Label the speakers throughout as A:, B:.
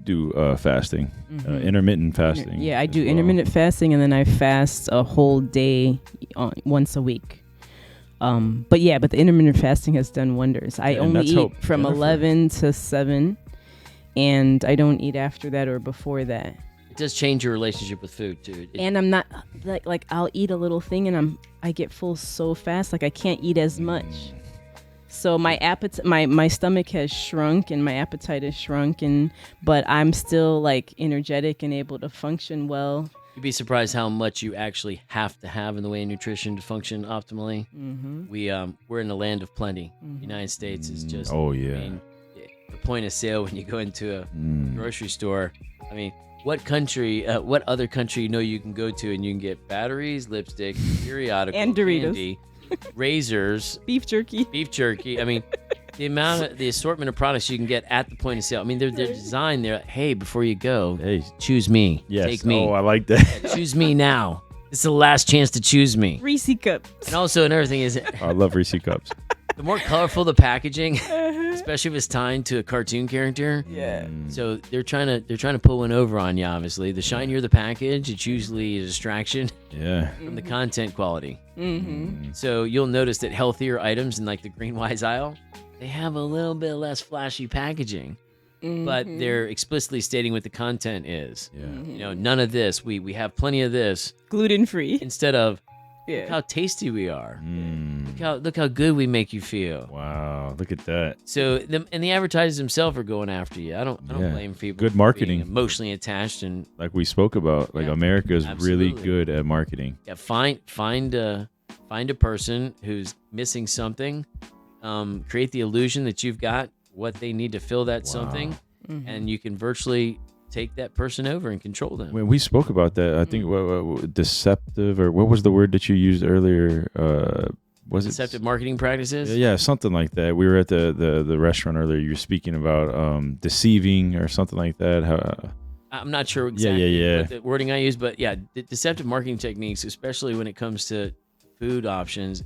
A: do fasting, intermittent fasting.
B: Yeah, I do intermittent fasting, and then I fast a whole day once a week. But the intermittent fasting has done wonders. I only eat from 11 to 7, and I don't eat after that or before that.
C: It does change your relationship with food too.
B: And I'm not like I'll eat a little thing and I get full so fast, like I can't eat as much. So my appetite, my stomach has shrunk and my appetite has shrunk, but I'm still like energetic and able to function well.
C: You'd be surprised how much you actually have to have in the way of nutrition to function optimally. We're in the land of plenty. The United States is just the point of sale when you go into a grocery store. I mean, what other country you can go to and you can get batteries, lipstick, periodical,
B: and Doritos,
C: candy, razors,
B: beef jerky.
C: I mean, the assortment of products you can get at the point of sale. I mean, they're designed there. Hey, before you go, choose me.
A: Yes.
C: Take me.
A: Oh, I like that.
C: Choose me now. This is the last chance to choose me.
B: Reese cups.
C: And also another thing is,
A: I love Reese cups.
C: The more colorful the packaging, especially if it's tied to a cartoon character.
B: Yeah.
C: So they're trying to pull one over on you. Obviously, the shinier the package, it's usually a distraction.
A: Yeah.
C: From the content quality. So you'll notice that healthier items in like the green wise aisle, they have a little bit less flashy packaging, but they're explicitly stating what the content is.
A: Yeah.
C: None of this. We have plenty of this.
B: Gluten free.
C: Instead of look how tasty we are. Look how good we make you feel.
A: Wow, look at that.
C: So the advertisers themselves are going after you. I don't blame people.
A: Good marketing.
C: For being emotionally attached and
A: like we spoke about. Like America is really good at marketing.
C: Yeah, find a person who's missing something. Create the illusion that you've got what they need to fill that something, and you can virtually take that person over and control them.
A: When we spoke about that, I think deceptive, or what was the word that you used earlier? Was
C: deceptive marketing practices?
A: Yeah, something like that. We were at the restaurant earlier. You were speaking about deceiving or something like that.
C: I'm not sure exactly what the wording I use, but deceptive marketing techniques, especially when it comes to food options,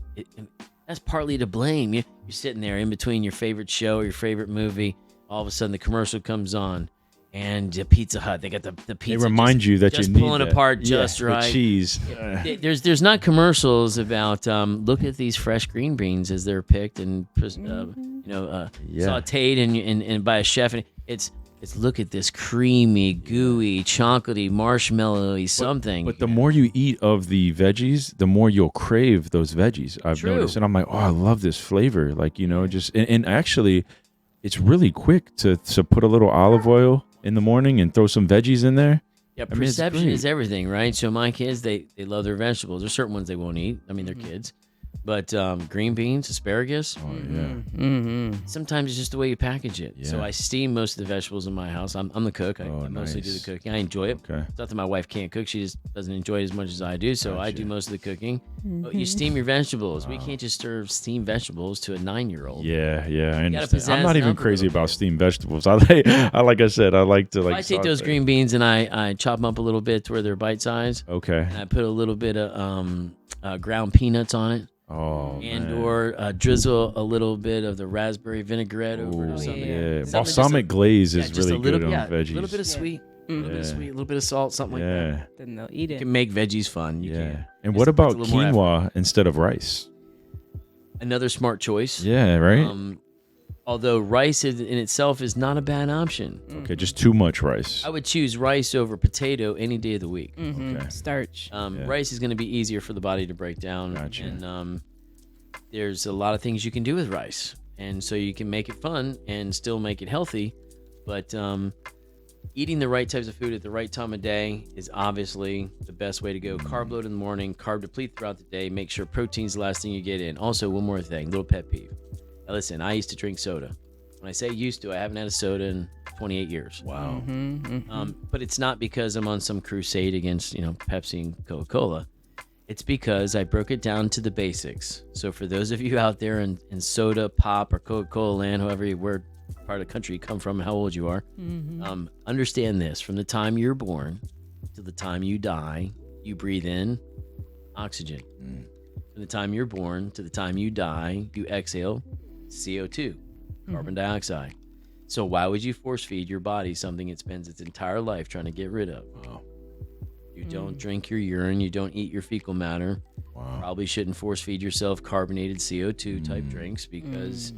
C: that's partly to blame. You're sitting there in between your favorite show or your favorite movie. All of a sudden, the commercial comes on, and Pizza Hut, they got the pizza.
A: They remind you that you need
C: pulling apart just right.
A: The cheese.
C: There's not commercials about look at these fresh green beans as they're picked and sautéed and by a chef. And it's look at this creamy, gooey, chocolatey, marshmallowy something.
A: But the more you eat of the veggies, the more you'll crave those veggies. I've noticed, and I'm like, oh, I love this flavor. Like and actually, it's really quick to put a little olive oil in the morning and throw some veggies in there.
C: Yeah, perception is everything, right? So my kids, they love their vegetables. There's certain ones they won't eat. I mean, they're kids. But green beans, asparagus.
A: Oh, yeah.
C: Sometimes it's just the way you package it.
A: Yeah.
C: So I steam most of the vegetables in my house. I'm the cook. I mostly do the cooking. I enjoy it.
A: Okay.
C: It's not that my wife can't cook. She just doesn't enjoy it as much as I do. So I do most of the cooking. But you steam your vegetables. Wow. We can't just serve steamed vegetables to a 9-year-old.
A: Yeah, I understand. I'm not even crazy about steamed vegetables. I like I said, I like to like.
C: I take those green beans and I chop them up a little bit to where they're bite size.
A: Okay.
C: And I put a little bit of ground peanuts on it.
A: Oh,
C: or drizzle a little bit of the raspberry vinaigrette over it or something.
A: Yeah, balsamic glaze is really good on veggies.
C: A little bit of sweet, a little bit of sweet, a little bit of salt, something like that.
B: Then they'll eat it.
C: You can make veggies fun. You can.
A: And what about quinoa instead of rice?
C: Another smart choice.
A: Yeah, right.
C: Although rice in itself is not a bad option.
A: Okay, just too much rice.
C: I would choose rice over potato any day of the week.
B: Okay. Starch.
C: Rice is going to be easier for the body to break down.
A: Gotcha.
C: And there's a lot of things you can do with rice. And so you can make it fun and still make it healthy. But eating the right types of food at the right time of day is obviously the best way to go. Carb load in the morning, carb deplete throughout the day. Make sure protein's the last thing you get in. Also, one more thing, little pet peeve. Now listen, I used to drink soda. When I say used to, I haven't had a soda in 28 years.
A: Wow.
C: But it's not because I'm on some crusade against, Pepsi and Coca-Cola. It's because I broke it down to the basics. So for those of you out there in soda, pop, or Coca-Cola land, where part of the country you come from and how old you are, understand this. From the time you're born to the time you die, you breathe in oxygen. From the time you're born to the time you die, you exhale CO2, carbon dioxide. So why would you force feed your body something it spends its entire life trying to get rid of?
A: Wow.
C: You don't drink your urine. You don't eat your fecal matter.
A: Wow.
C: Probably shouldn't force feed yourself carbonated CO2 type drinks because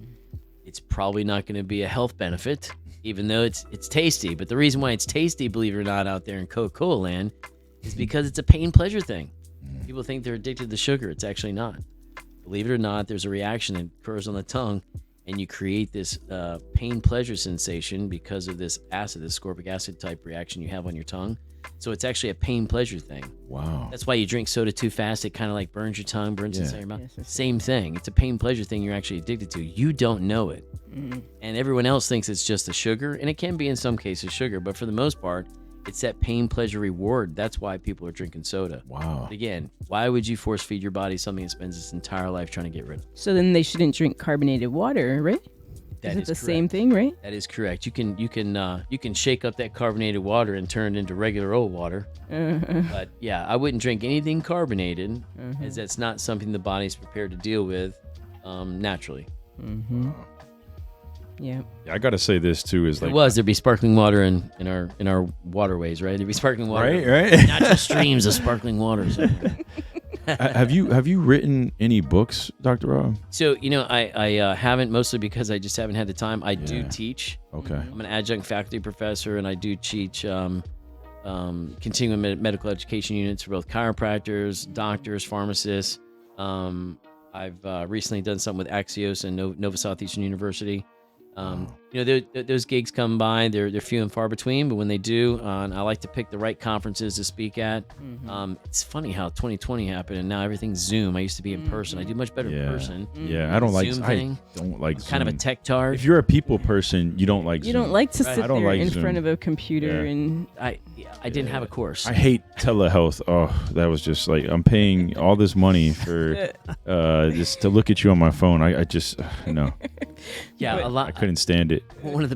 C: it's probably not going to be a health benefit, even though it's tasty. But the reason why it's tasty, believe it or not, out there in Coca-Cola land is because it's a pain pleasure thing. People think they're addicted to sugar. It's actually not. Believe it or not, there's a reaction that occurs on the tongue, and you create this pain pleasure sensation because of this acid, this ascorbic acid type reaction you have on your tongue. So it's actually a pain pleasure thing.
A: Wow.
C: That's why you drink soda too fast. It kind of like burns your tongue, burns inside your mouth.
B: Yes.
C: Same thing. It's a pain pleasure thing you're actually addicted to. You don't know it. And everyone else thinks it's just the sugar, and it can be in some cases sugar, but for the most part, it's that pain pleasure reward. That's why people are drinking soda.
A: Wow.
C: But again, why would you force feed your body something it spends its entire life trying to get rid of?
B: So then they shouldn't drink carbonated water, right? Is it the same thing, right?
C: That is correct. You can shake up that carbonated water and turn it into regular old water. But yeah, I wouldn't drink anything carbonated, as that's not something the body's prepared to deal with naturally.
B: Yeah.
A: I gotta say this too is like
C: There'd be sparkling water in our waterways, right? There'd be sparkling water,
A: right.
C: natural streams of sparkling waters.
A: Have you written any books, Dr. Rob?
C: So I haven't, mostly because I just haven't had the time. I do teach.
A: Okay.
C: I'm an adjunct faculty professor, and I do teach continuing medical education units for both chiropractors, doctors, pharmacists. I've recently done something with Axios and Nova Southeastern University. Those gigs come by. They're few and far between, but when they do, and I like to pick the right conferences to speak at. It's funny how 2020 happened, and now everything's Zoom. I used to be in person. I do much better in person.
A: Yeah, I don't like
C: Zoom
A: I
C: thing.
A: don't like
C: Kind of a
A: Zoom.
C: tech tard.
A: If you're a people person, you don't like
B: You
A: Zoom.
B: don't like to sit
A: I don't
B: there
A: like
B: in
A: Zoom.
B: front of a computer
A: Yeah.
B: and
C: I didn't have a course.
A: I hate telehealth. Oh, that was just like I'm paying all this money for just to look at you on my phone. I just no.
C: Yeah, a lot.
A: I couldn't stand it.
C: One of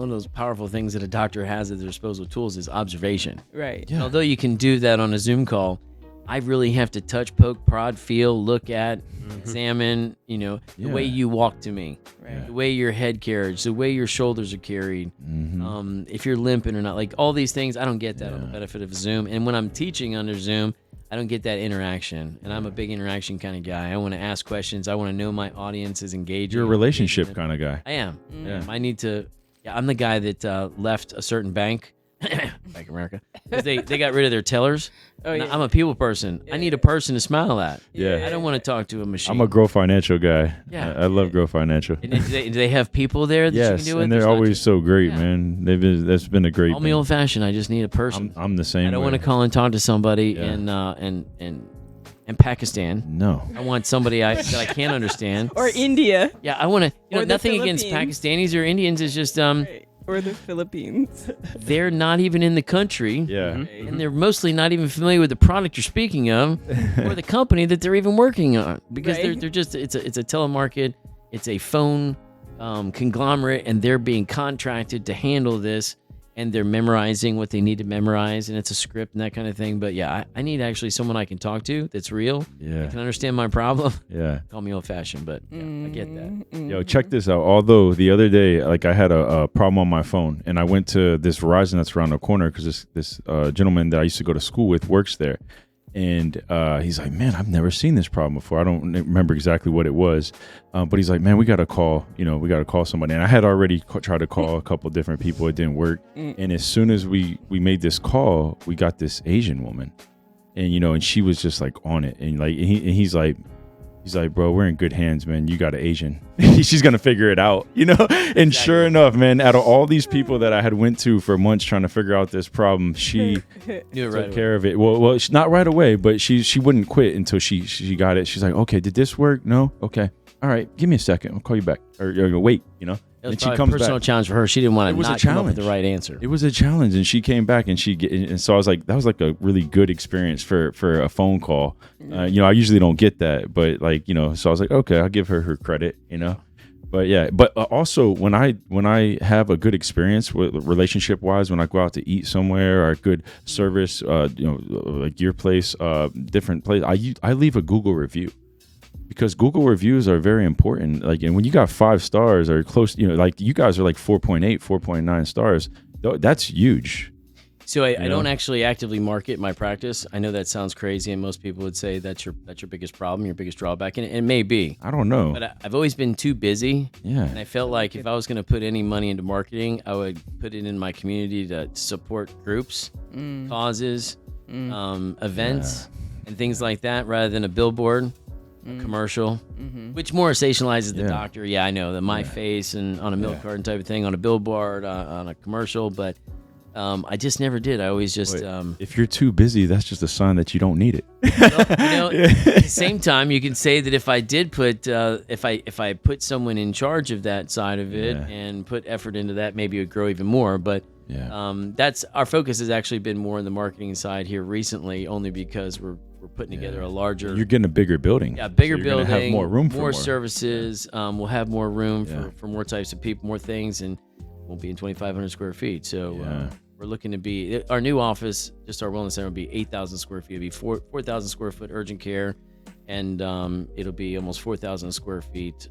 C: those powerful things that a doctor has at their disposal tools is observation.
B: right.
A: Yeah.
C: Although you can do that on a Zoom call, I really have to touch, poke, prod, feel, look at, examine, the way you walk to me,
B: Right.
C: the way your head carriage, the way your shoulders are carried, if you're limping or not, like all these things, I don't get that on the benefit of Zoom. And when I'm teaching under Zoom, I don't get that interaction. And I'm a big interaction kind of guy. I want to ask questions. I want to know my audience is engaged.
A: You're a relationship kind of guy.
C: I am.
A: Yeah.
C: I need to. Yeah, I'm the guy that left a certain bank, Bank of America, because they got rid of their tellers.
B: Oh,
C: And
B: yeah.
C: I'm a people person. I need a person to smile at.
A: Yeah.
C: I don't want to talk to a machine.
A: I'm a Grow Financial guy.
C: Yeah.
A: I love Grow Financial.
C: And do they have people there that you
A: Yes,
C: can do it?
A: and they're
C: There's not
A: always
C: just-
A: so great,
C: Yeah.
A: man. That's been a great
C: Call me
A: thing.
C: old fashioned. I just need a person.
A: I'm the same.
C: I don't
A: way.
C: want to call and talk to somebody
A: Yeah.
C: in Pakistan.
A: No.
C: I want somebody that I can't understand.
B: Or India.
C: Yeah, I want to.
B: Or the
C: Nothing against
B: Philippines.
C: Pakistanis or Indians. It's just
B: Right. Or the Philippines.
C: they're not even in the country.
A: Yeah.
C: And they're mostly not even familiar with the product you're speaking of or the company that they're even working on, because
B: Right.
C: they're just it's a telemarket, it's a phone conglomerate, and they're being contracted to handle this, and they're memorizing what they need to memorize, and it's a script and that kind of thing. But yeah, I need actually someone I can talk to that's real,
A: Yeah.
C: can understand my problem.
A: Yeah.
C: Call me old fashioned, but yeah, I get that.
A: Yo, check this out. Although the other day, like I had a problem on my phone, and I went to this Verizon that's around the corner because this gentleman that I used to go to school with works there, and he's like, "Man, I've never seen this problem before. I don't remember exactly what it was, but he's like, man, we got to call. We got to call somebody." And I had already tried to call a couple different people. It didn't work. And as soon as we made this call, we got this Asian woman, and and she was just like on it, and like he's like, bro, we're in good hands, man. You got an Asian. She's going to figure it out, And sure enough, man, out of all these people that I had went to for months trying to figure out this problem, she
C: Knew it
A: took
C: right away.
A: care of it. Well, not right away, but she wouldn't quit until she got it. She's like, okay, did this work? No? Okay. All right, give me a second. I'll call you back. Or wait,
C: It was
A: And she
C: probably
A: comes
C: a personal
A: back.
C: challenge for her. She didn't want
A: It
C: to
A: was a
C: not come up with the
A: challenge.
C: right answer.
A: It was a challenge, and she came back, and and so I was like, that was like a really good experience for a phone call. I usually don't get that, but so I was like, okay, I'll give her credit, But yeah, but also when I have a good experience with relationship wise, when I go out to eat somewhere or a good service, like your place, different place, I leave a Google review. because Google reviews are very important. Like, and when you got 5 stars or close, like you guys are like 4.8, 4.9 stars. That's huge.
C: So I don't actually actively market my practice. I know that sounds crazy, and most people would say that's your biggest problem, your biggest drawback, and it may be.
A: I don't know.
C: But I've always been too busy.
A: Yeah.
C: And I felt like if I was going to put any money into marketing, I would put it in my community to support groups, causes, events, and things like that, rather than a billboard, a commercial, which more sensationalizes the doctor. Yeah, I know, my face and on a milk carton type of thing, on a billboard, on a commercial, but I just never did. I always just...
A: if you're too busy, that's just a sign that you don't need it.
C: At the same time, you can say that if I did put... if I put someone in charge of that side of it and put effort into that, maybe it would grow even more. But that's... Our focus has actually been more on the marketing side here recently, only because we're putting together a larger...
A: You're getting a bigger building.
C: Yeah, bigger building.
A: Have more room for more
C: services. We'll have more room for more types of people, more things, and we'll be in 2,500 square feet. So... we're looking to be, our new office, just our wellness center, will be 8,000 square feet. It'll be 4,000 square foot urgent care, and it'll be almost 4,000 square feet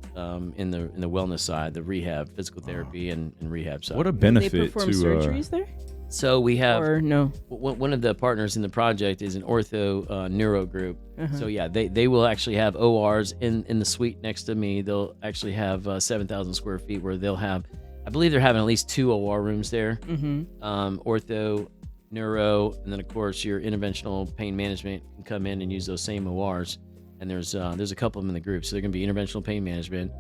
C: in the wellness side, the rehab, physical therapy, and rehab side.
A: What a benefit
B: they perform surgeries there?
C: So we have,
B: or no?
C: One of the partners in the project is an ortho neuro group. So yeah, they will actually have ORs in the suite next to me. They'll actually have 7,000 square feet where they'll have, I believe they're having at least 2 OR rooms there. Ortho, neuro, and then of course your interventional pain management can come in and use those same ORs. And there's a couple of them in the group. So they're going to be interventional pain management,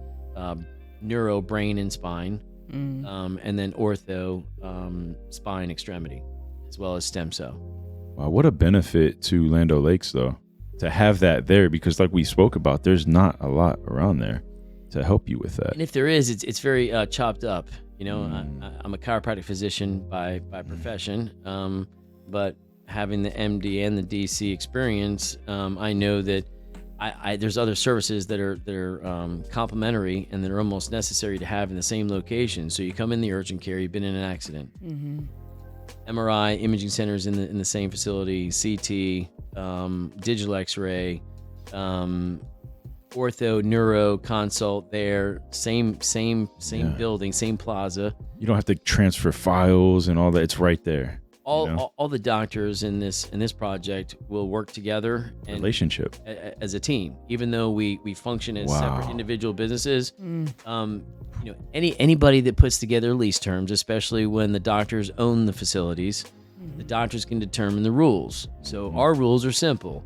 C: neuro, brain and spine, and then ortho, spine, extremity, as well as stem cell.
A: Wow, what a benefit to Land O'Lakes though, to have that there, because like we spoke about, there's not a lot around there to help you with that.
C: And if there is, it's very chopped up. I'm a chiropractic physician by profession, but having the MD and the DC experience, I know that there's other services that are complementary and that are almost necessary to have in the same location. So you come in the urgent care, you've been in an accident, MRI, imaging centers in the same facility, CT, digital X-ray. Ortho, neuro, consult there, same building, same plaza.
A: You don't have to transfer files and all that. It's right there.
C: All the doctors in this project will work together and
A: relationship
C: as a team, even though we function as separate individual businesses. Anybody that puts together lease terms, especially when the doctors own the facilities, the doctors can determine the rules. So our rules are simple.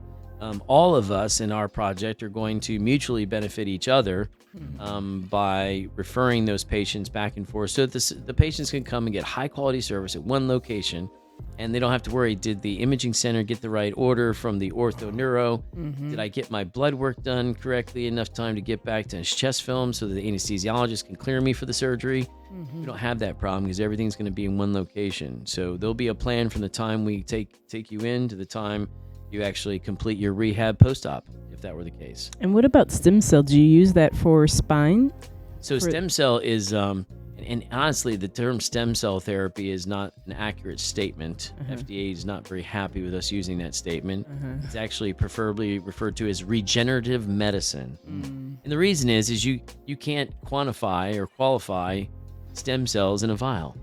C: All of us in our project are going to mutually benefit each other by referring those patients back and forth, so that the patients can come and get high quality service at one location, and they don't have to worry, did the imaging center get the right order from the ortho neuro? Did I get my blood work done correctly, enough time to get back to his chest film so that the anesthesiologist can clear me for the surgery? We don't have that problem because everything's going to be in one location. So there'll be a plan from the time we take you in to the time you actually complete your rehab post-op, if that were the case.
B: And what about stem cell? Do you use that for spine?
C: So stem cell is, and honestly, the term stem cell therapy is not an accurate statement. FDA is not very happy with us using that statement. It's actually preferably referred to as regenerative medicine. And the reason is you can't quantify or qualify stem cells in a vial.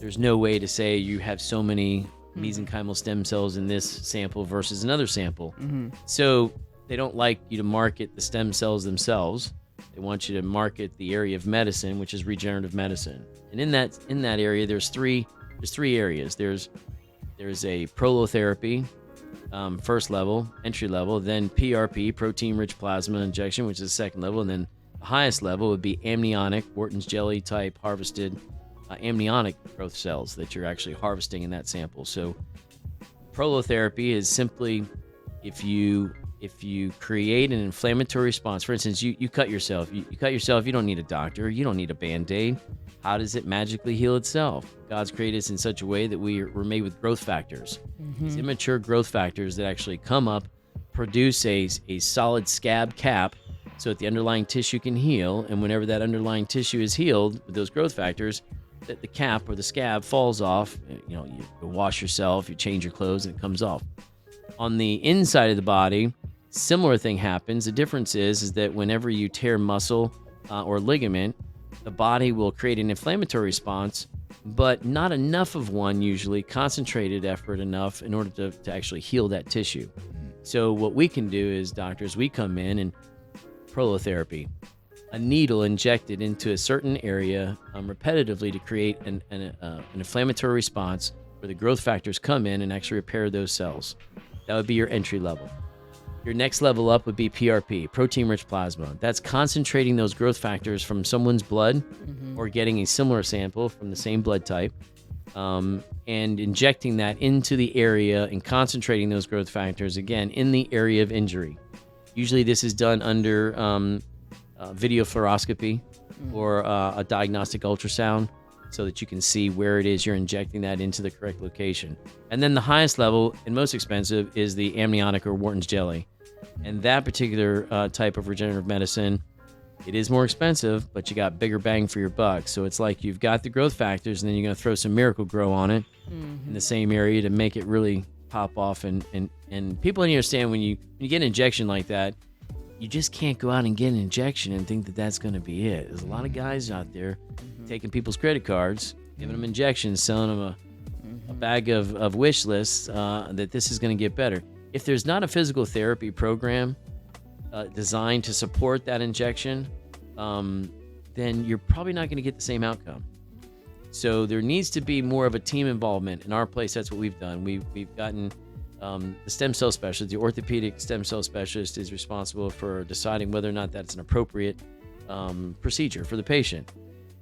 C: There's no way to say you have so many mesenchymal stem cells in this sample versus another sample. So they don't like you to market the stem cells themselves. They want you to market the area of medicine, which is regenerative medicine. And in that area, there's three areas. There's a prolotherapy, first level, entry level, then PRP, protein-rich plasma injection, which is the second level, and then the highest level would be amniotic, Wharton's jelly type harvested amniotic growth cells that you're actually harvesting in that sample. So prolotherapy is simply if you create an inflammatory response. For instance, you cut yourself. You cut yourself, you don't need a doctor. You don't need a Band-Aid. How does it magically heal itself? God's created us in such a way that we're made with growth factors. These immature growth factors that actually come up, produce a solid scab cap so that the underlying tissue can heal. And whenever that underlying tissue is healed with those growth factors, that the cap or the scab falls off. You wash yourself, you change your clothes, and it comes off. On the inside of the body, Similar thing happens. The difference is that whenever you tear muscle or ligament, the body will create an inflammatory response, but not enough of one, usually concentrated effort enough in order to actually heal that tissue. So what we can do is, doctors, we come in and prolotherapy, a needle injected into a certain area repetitively to create an inflammatory response where the growth factors come in and actually repair those cells. That would be your entry level. Your next level up would be PRP, protein-rich plasma. That's concentrating those growth factors from someone's blood or getting a similar sample from the same blood type and injecting that into the area and concentrating those growth factors, again, in the area of injury. Usually this is done under video fluoroscopy or a diagnostic ultrasound so that you can see where it is you're injecting that into the correct location. And then the highest level and most expensive is the amniotic or Wharton's jelly. And that particular type of regenerative medicine, it is more expensive, but you got bigger bang for your buck. So it's like you've got the growth factors and then you're going to throw some Miracle Grow on it in the same area to make it really pop off. And people understand when you get an injection like that, you just can't go out and get an injection and think that that's going to be it. There's a lot of guys out there taking people's credit cards, giving them injections, selling them a bag of wish lists that this is going to get better. If there's not a physical therapy program designed to support that injection, then you're probably not going to get the same outcome. So there needs to be more of a team involvement. In our place, that's what we've done. We've gotten the stem cell specialist, the orthopedic stem cell specialist is responsible for deciding whether or not that's an appropriate procedure for the patient.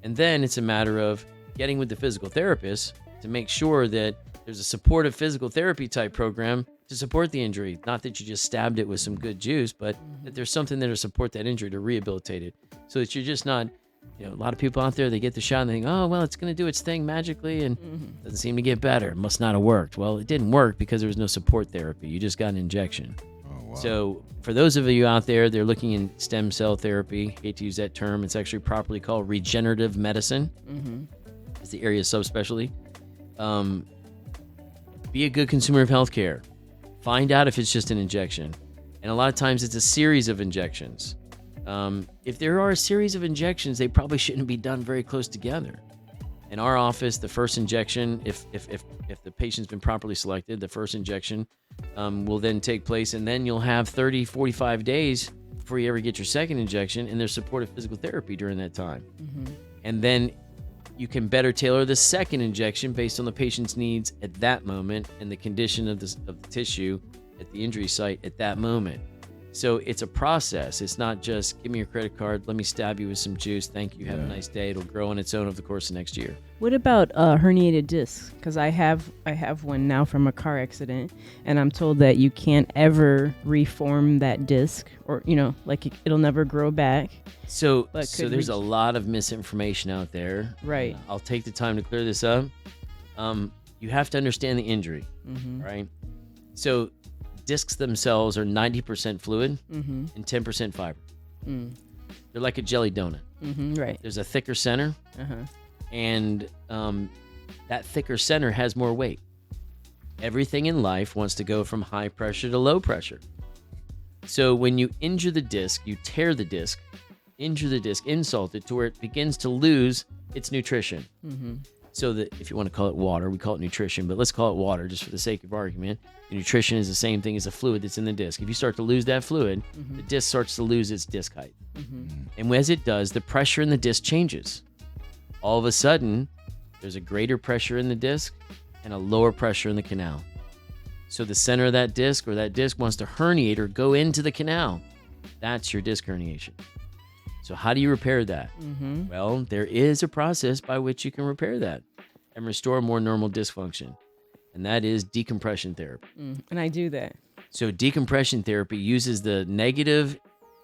C: And then it's a matter of getting with the physical therapist to make sure that there's a supportive physical therapy type program to support the injury. Not that you just stabbed it with some good juice, but that there's something there to support that injury, to rehabilitate it. So that you're just not, a lot of people out there, they get the shot and they think, oh, well, it's going to do its thing magically and doesn't seem to get better. It must not have worked. Well, it didn't work because there was no support therapy. You just got an injection. Oh, wow. So for those of you out there, they're looking in stem cell therapy. Hate to use that term. It's actually properly called regenerative medicine. It's the area of subspecialty. Be a good consumer of healthcare. Find out if it's just an injection. And a lot of times it's a series of injections. If there are a series of injections, they probably shouldn't be done very close together. In our office, the first injection, if the patient's been properly selected, the first injection will then take place, and then you'll have 30, 45 days before you ever get your second injection, and there's supportive physical therapy during that time. And then you can better tailor the second injection based on the patient's needs at that moment and the condition of the tissue at the injury site at that moment. So it's a process. It's not just give me your credit card, let me stab you with some juice, thank you, have a nice day. It'll grow on its own over the course of next year.
B: What about herniated discs? Because I have one now from a car accident, and I'm told that you can't ever reform that disc, or it'll never grow back.
C: So there's a lot of misinformation out there.
B: Right.
C: I'll take the time to clear this up. You have to understand the injury, right? So discs themselves are 90% fluid and 10% fiber. They're like a jelly donut.
B: Right.
C: There's a thicker center, and that thicker center has more weight. Everything in life wants to go from high pressure to low pressure. So when you injure the disc, you tear the disc, insult it to where it begins to lose its nutrition. So that, if you want to call it water, we call it nutrition, but let's call it water just for the sake of argument. The nutrition is the same thing as the fluid that's in the disc. If you start to lose that fluid, the disc starts to lose its disc height. And as it does, the pressure in the disc changes. All of a sudden, there's a greater pressure in the disc and a lower pressure in the canal. So the center of that disc, or that disc, wants to herniate or go into the canal. That's your disc herniation. So how do you repair that? Well, there is a process by which you can repair that and restore more normal disc function, and that is decompression therapy.
B: And I do that.
C: So decompression therapy uses the negative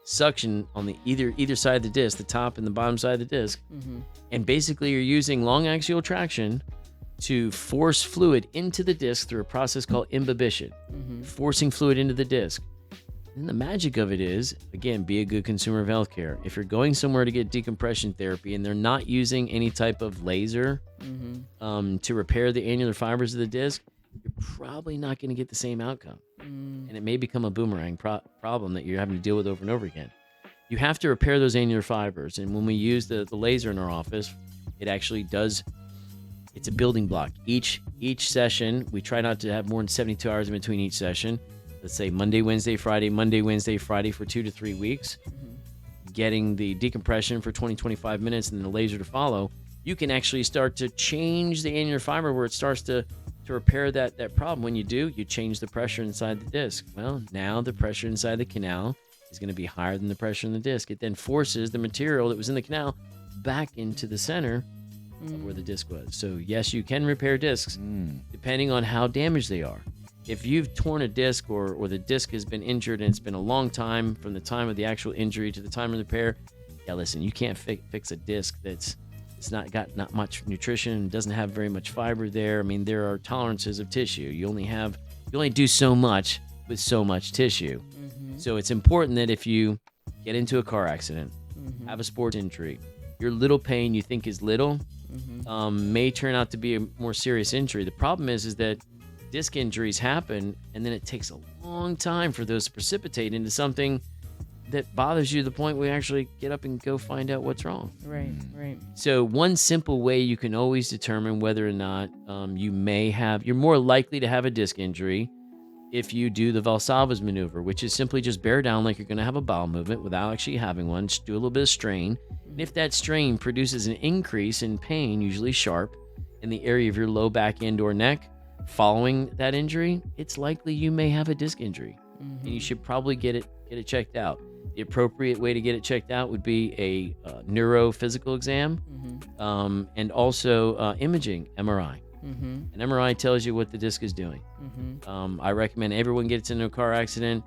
C: suction on the either side of the disc, the top and the bottom side of the disc, and basically you're using long axial traction to force fluid into the disc through a process called imbibition, forcing fluid into the disc. And the magic of it is, again, be a good consumer of healthcare. If you're going somewhere to get decompression therapy and they're not using any type of laser to repair the annular fibers of the disc, you're probably not going to get the same outcome. and it may become a boomerang problem that you're having to deal with over and over again. You have to repair those annular fibers, and when we use the laser in our office, it actually does. It's a building block. Each session, we try not to have more than 72 hours in between each session. Let's say Monday, Wednesday, Friday, Monday, Wednesday, Friday for 2 to 3 weeks. Getting the decompression for 20, 25 minutes and then the laser to follow, you can actually start to change the annular fiber where it starts to repair that problem. When you do, you change the pressure inside the disc. Well, now the pressure inside the canal is going to be higher than the pressure in the disc. It then forces the material that was in the canal back into the center of where the disc was. So yes, you can repair discs depending on how damaged they are. If you've torn a disc or the disc has been injured and it's been a long time from the time of the actual injury to the time of the repair, yeah, listen, you can't fix a disc it's not got not much nutrition, doesn't have very much fiber there. I mean, there are tolerances of tissue. You only do so much with so much tissue. So it's important that if you get into a car accident, have a sports injury, your little pain you think is little may turn out to be a more serious injury. The problem is that disc injuries happen, and then it takes a long time for those to precipitate into something that bothers you to the point where you actually get up and go find out what's wrong.
B: Right.
C: So one simple way you can always determine whether or not you're more likely to have a disc injury if you do the Valsalva's maneuver, which is simply just bear down like you're going to have a bowel movement without actually having one. Just do a little bit of strain. And if that strain produces an increase in pain, usually sharp, in the area of your low back end or neck following that injury, it's likely you may have a disc injury. And you should probably get it checked out. The appropriate way to get it checked out would be a neurophysical exam and also imaging, MRI. An MRI tells you what the disc is doing. I recommend everyone gets into a car accident.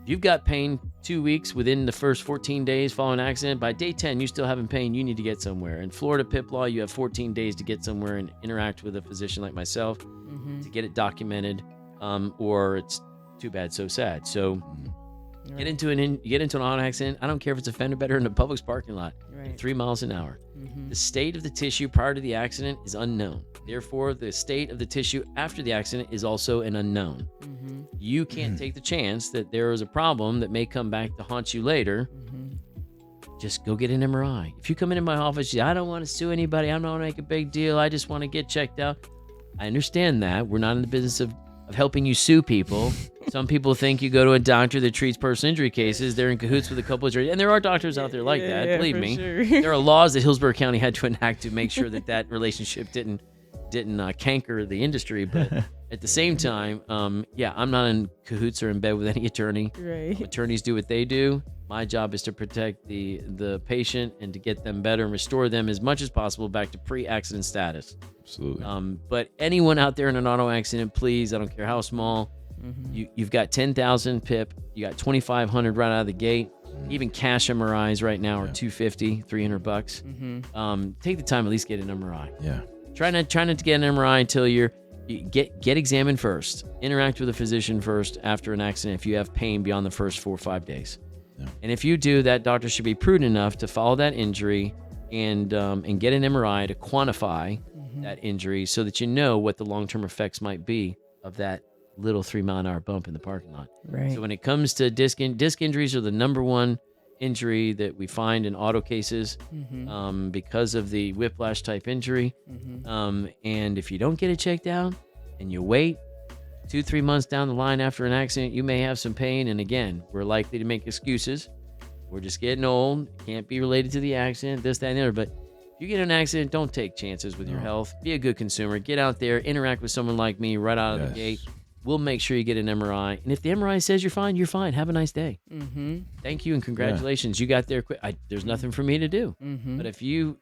C: If you've got pain 2 weeks within the first 14 days following an accident, by day 10, you still having pain, you need to get somewhere. In Florida PIP law, you have 14 days to get somewhere and interact with a physician like myself to get it documented, or it's too bad, so sad. So get into an auto accident. I don't care if it's a fender bender in a Publix parking lot at 3 miles an hour. The state of the tissue prior to the accident is unknown. Therefore, the state of the tissue after the accident is also an unknown. You can't take the chance that there is a problem that may come back to haunt you later. Just go get an MRI. If you come into my office, I don't want to sue anybody. I'm not going to make a big deal. I just want to get checked out. I understand that. We're not in the business of helping you sue people. Some people think you go to a doctor that treats personal injury cases. They're in cahoots with a couple of juries. And there are doctors out there like that. Believe me. Sure. There are laws that Hillsborough County had to enact to make sure that relationship didn't canker the industry. But at the same time, I'm not in cahoots or in bed with any attorney.
B: Right.
C: Attorneys do what they do. My job is to protect the patient and to get them better and restore them as much as possible back to pre-accident status.
A: Absolutely.
C: But anyone out there in an auto accident, please, I don't care how small, you've got 10,000 PIP, you got 2,500 right out of the gate. Even cash MRIs right now are $250, $300. Take the time, at least get an MRI.
A: Yeah.
C: Try not to get an MRI until you get examined first. Interact with a physician first after an accident if you have pain beyond the first 4 or 5 days. Yeah. And if you do, that doctor should be prudent enough to follow that injury and get an MRI to quantify that injury so that you know what the long-term effects might be of that little 3-mile-an-hour bump in the parking lot.
B: Right.
C: So when it comes to disc injuries are the number one injury that we find in auto cases because of the whiplash type injury. And if you don't get it checked out and you wait 2-3 months down the line after an accident, you may have some pain. And again, we're likely to make excuses. We're just getting old. Can't be related to the accident, this, that, and the other. But if you get in an accident, don't take chances with your health. Be a good consumer. Get out there, interact with someone like me right out of the gate. We'll make sure you get an MRI. And if the MRI says you're fine, you're fine. Have a nice day. Thank you and congratulations. You got there quick. There's nothing for me to do. But if you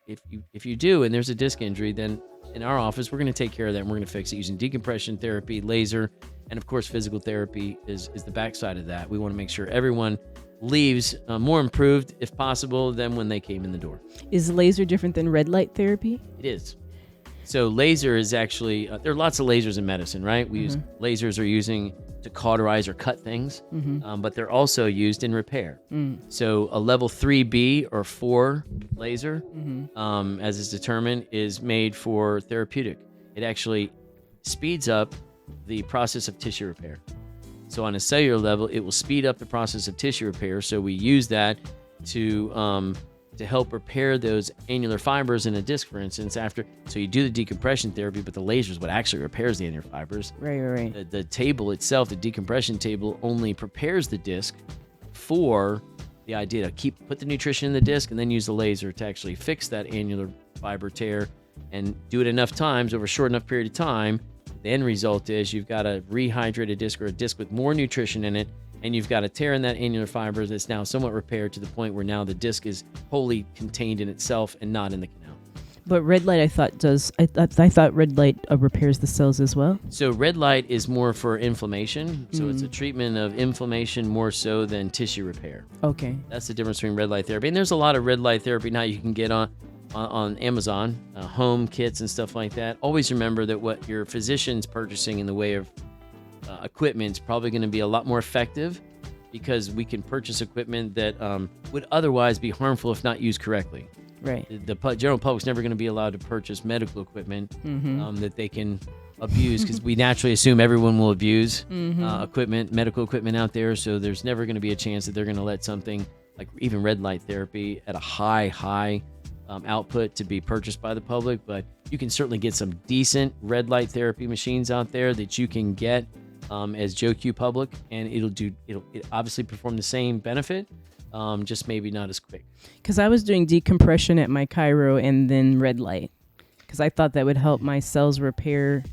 C: do and there's a disc injury, then in our office, we're going to take care of that and we're going to fix it using decompression therapy, laser, and of course, physical therapy is the backside of that. We want to make sure everyone leaves more improved, if possible, than when they came in the door.
B: Is laser different than red light therapy?
C: It is. So laser is actually, there are lots of lasers in medicine, right? We use lasers are using to cauterize or cut things, but they're also used in repair. So a level 3B or 4 laser, as is determined, is made for therapeutic. It actually speeds up the process of tissue repair. So on a cellular level, it will speed up the process of tissue repair. So we use that to help repair those annular fibers in a disc, for instance. So you do the decompression therapy, but the laser is what actually repairs the annular fibers.
B: Right.
C: The table itself, the decompression table, only prepares the disc for the idea to put the nutrition in the disc and then use the laser to actually fix that annular fiber tear and do it enough times over a short enough period of time. The end result is you've got a rehydrated disc or a disc with more nutrition in it, and you've got a tear in that annular fiber that's now somewhat repaired to the point where now the disc is wholly contained in itself and not in the canal.
B: But red light, I thought red light repairs the cells as well.
C: So red light is more for inflammation. So it's a treatment of inflammation more so than tissue repair.
B: Okay.
C: That's the difference between red light therapy. And there's a lot of red light therapy now you can get on Amazon, home kits and stuff like that. Always remember that what your physician's purchasing in the way of equipment is probably going to be a lot more effective, because we can purchase equipment that would otherwise be harmful if not used correctly.
B: Right.
C: The general public's never going to be allowed to purchase medical equipment that they can abuse, because we naturally assume everyone will abuse medical equipment out there. So there's never going to be a chance that they're going to let something like even red light therapy at a high output to be purchased by the public. But you can certainly get some decent red light therapy machines out there that you can get as Joe Q Public, and it'll obviously perform the same benefit, just maybe not as quick.
B: Because I was doing decompression at my chiro and then red light, because I thought that would help my cells repair,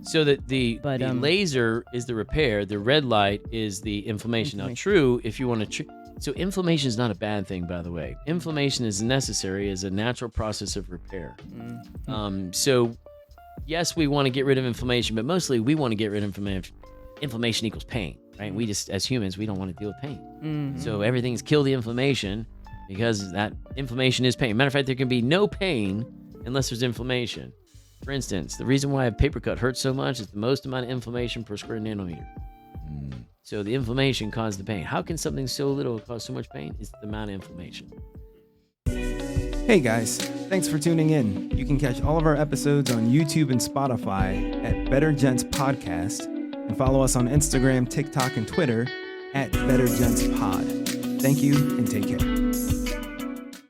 C: So that the laser is the repair, the red light is the inflammation. Now, true, if you want to... So inflammation is not a bad thing, by the way. Inflammation is necessary as a natural process of repair. So yes, we want to get rid of inflammation, but mostly we want to get rid of inflammation. Inflammation equals pain, right? We just, as humans, we don't want to deal with pain. So everything's kill the inflammation, because that inflammation is pain. Matter of fact, there can be no pain unless there's inflammation. For instance, the reason why a paper cut hurts so much is the most amount of inflammation per square nanometer. So the inflammation caused the pain. How can something so little cause so much pain? It's the amount of inflammation.
D: Hey guys, thanks for tuning in. You can catch all of our episodes on YouTube and Spotify at Better Gents Podcast, and follow us on Instagram, TikTok, and Twitter at Better Gents Pod. Thank you and take care.